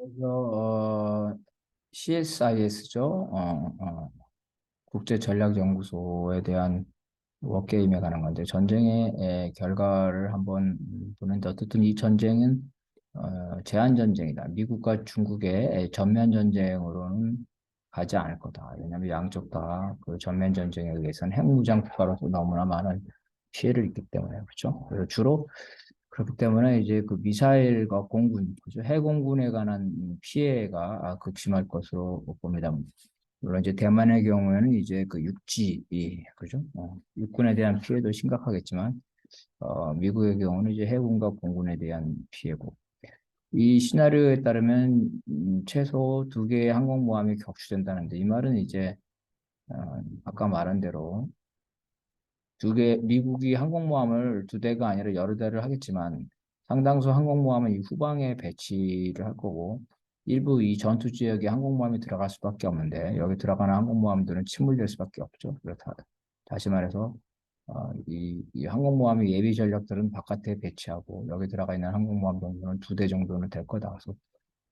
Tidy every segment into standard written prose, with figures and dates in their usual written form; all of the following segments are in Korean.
그래서 CSIS죠. 국제전략연구소에 대한 워게임에 관한 건데 전쟁의 결과를 한번 보는데 어쨌든 이 전쟁은 제한 전쟁이다. 미국과 중국의 전면 전쟁으로는 가지 않을 거다. 왜냐하면 양쪽 다 그 전면 전쟁에 의해서는 핵무장 국가로서 너무나 많은 피해를 입기 때문에 그렇죠. 그래서 주로 그렇기 때문에 이제 그 미사일과 공군, 그죠? 해공군에 관한 피해가 극심할 것으로 봅니다. 물론 이제 대만의 경우에는 이제 그 육지, 그죠? 육군에 대한 피해도 심각하겠지만, 미국의 경우는 이제 해군과 공군에 대한 피해고, 이 시나리오에 따르면 최소 두 개의 항공모함이 격추된다는데, 이 말은 이제 아까 말한 대로 미국이 항공모함을 두 대가 아니라 여러 대를 하겠지만 상당수 항공모함은 이 후방에 배치를 할 거고 일부 이 전투 지역에 항공모함이 들어갈 수밖에 없는데 여기 들어가는 항공모함들은 침몰될 수밖에 없죠. 그렇다. 다시 말해서 이 항공모함의 예비 전력들은 바깥에 배치하고 여기 들어가 있는 항공모함 정도는 두 대 정도는 될 거다. 그래서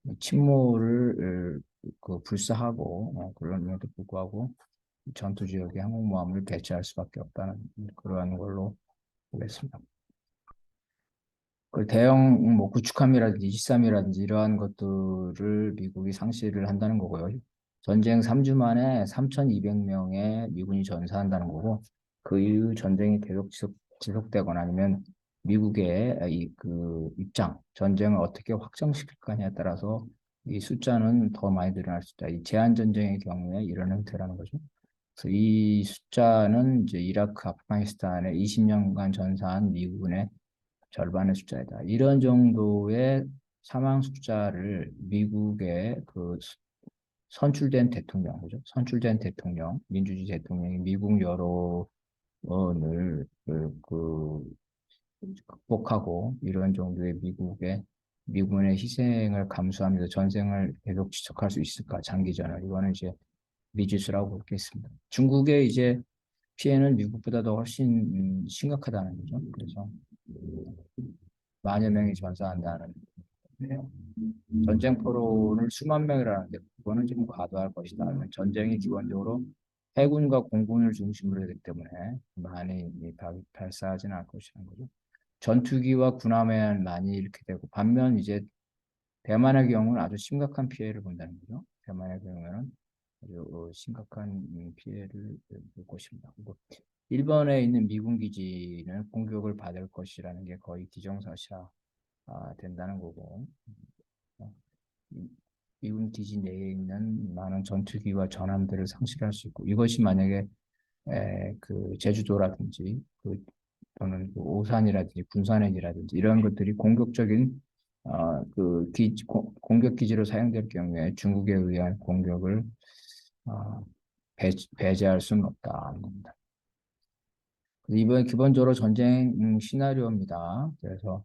이 침몰을 불사하고 그럼에도 불구하고 전투 지역에 항공모함을 배치할 수밖에 없다는 그러한 걸로 보겠습니다. 그 대형 뭐 구축함이라든지 23이라든지 이러한 것들을 미국이 상실을 한다는 거고요. 전쟁 3주 만에 3,200명의 미군이 전사한다는 거고 그 이후 전쟁이 계속 지속되거나 아니면 미국의 그 입장, 전쟁을 어떻게 확정시킬 거냐에 따라서 이 숫자는 더 많이 늘어날 수 있다. 이 제한 전쟁의 경우에 이런 형태라는 거죠. 그래서 이 숫자는 이제 이라크, 아프가니스탄에 20년간 전사한 미군의 절반의 숫자이다. 이런 정도의 사망 숫자를 미국의 선출된 대통령, 그죠? 선출된 대통령, 민주주의 대통령이 미국 여론을 극복하고 이런 정도의 미군의 희생을 감수하면서 전쟁을 계속 지속할 수 있을까? 장기전을 이거는 이제 미지수라고 보겠습니다. 중국의 이제 피해는 미국보다 더 훨씬 심각하다는 거죠. 그래서 만여 명이 전사한다는 거예요. 전쟁 포로를 수만 명이라는데 그거는 좀 과도할 것이다. 전쟁이 기본적으로 해군과 공군을 중심으로 하기 때문에 많이 발사하지는 않을 것이라는 거죠. 전투기와 군함에는 많이 이렇게 되고 반면 이제 대만의 경우는 아주 심각한 피해를 본다는 거죠. 대만의 경우에는 아주 심각한 피해를 볼 것입니다. 그리고 일본에 있는 미군 기지는 공격을 받을 것이라는 게 거의 기정사실화 된다는 거고 어, 미군 기지 내에 있는 많은 전투기와 전함들을 상실할 수 있고 이것이 만약에 그 제주도라든지 또는 그 오산이라든지 군산행이라든지 이런 것들이 공격적인 공격 기지로 사용될 경우에 중국에 의한 공격을 어, 배제할 수는 없다는 겁니다. 이번 기본적으로 전쟁 시나리오입니다. 그래서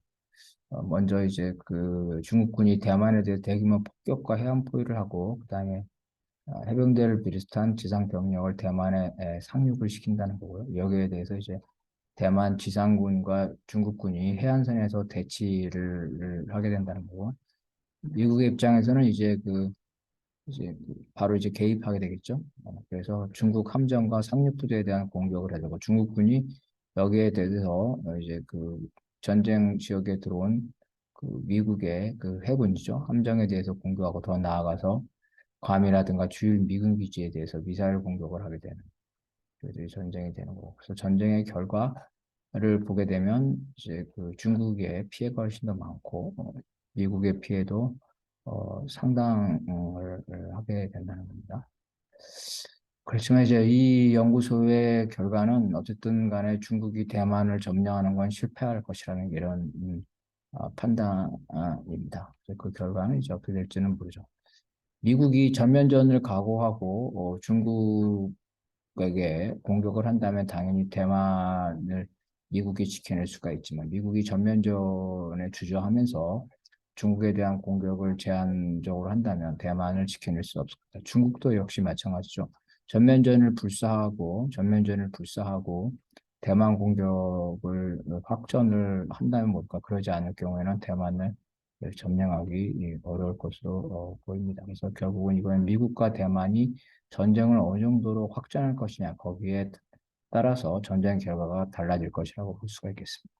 먼저 이제 그 중국군이 대만에 대해 대규모 폭격과 해안 포위를 하고 그다음에 해병대를 비롯한 지상 병력을 대만에 상륙을 시킨다는 거고요. 여기에 대해서 이제 대만 지상군과 중국군이 해안선에서 대치를 하게 된다는 거고 미국의 입장에서는 이제 바로 이제 개입하게 되겠죠. 그래서 중국 함정과 상륙부대에 대한 공격을 하려고 중국군이 여기에 대해서 이제 그 전쟁 지역에 들어온 그 미국의 그 해군이죠. 함정에 대해서 공격하고 더 나아가서 괌이라든가 주일 미군 기지에 대해서 미사일 공격을 하게 되는 그래서 전쟁이 되는 거고. 그래서 전쟁의 결과를 보게 되면 이제 그 중국의 피해가 훨씬 더 많고 미국의 피해도 상당을 하게 된다는 겁니다. 그렇지만 이제 이 연구소의 결과는 어쨌든 간에 중국이 대만을 점령하는 건 실패할 것이라는 이런 판단입니다. 그 결과는 이제 어떻게 될지는 모르죠. 미국이 전면전을 각오하고 중국에게 공격을 한다면 당연히 대만을 미국이 지켜낼 수가 있지만 미국이 전면전에 주저하면서 중국에 대한 공격을 제한적으로 한다면 대만을 지켜낼 수 없을 것다. 중국도 역시 마찬가지죠. 전면전을 불사하고 대만 공격을 확전을 한다면 뭘까? 그러지 않을 경우에는 대만을 점령하기 어려울 것으로 보입니다. 그래서 결국은 이건 미국과 대만이 전쟁을 어느 정도로 확전할 것이냐, 거기에 따라서 전쟁 결과가 달라질 것이라고 볼 수가 있겠습니다.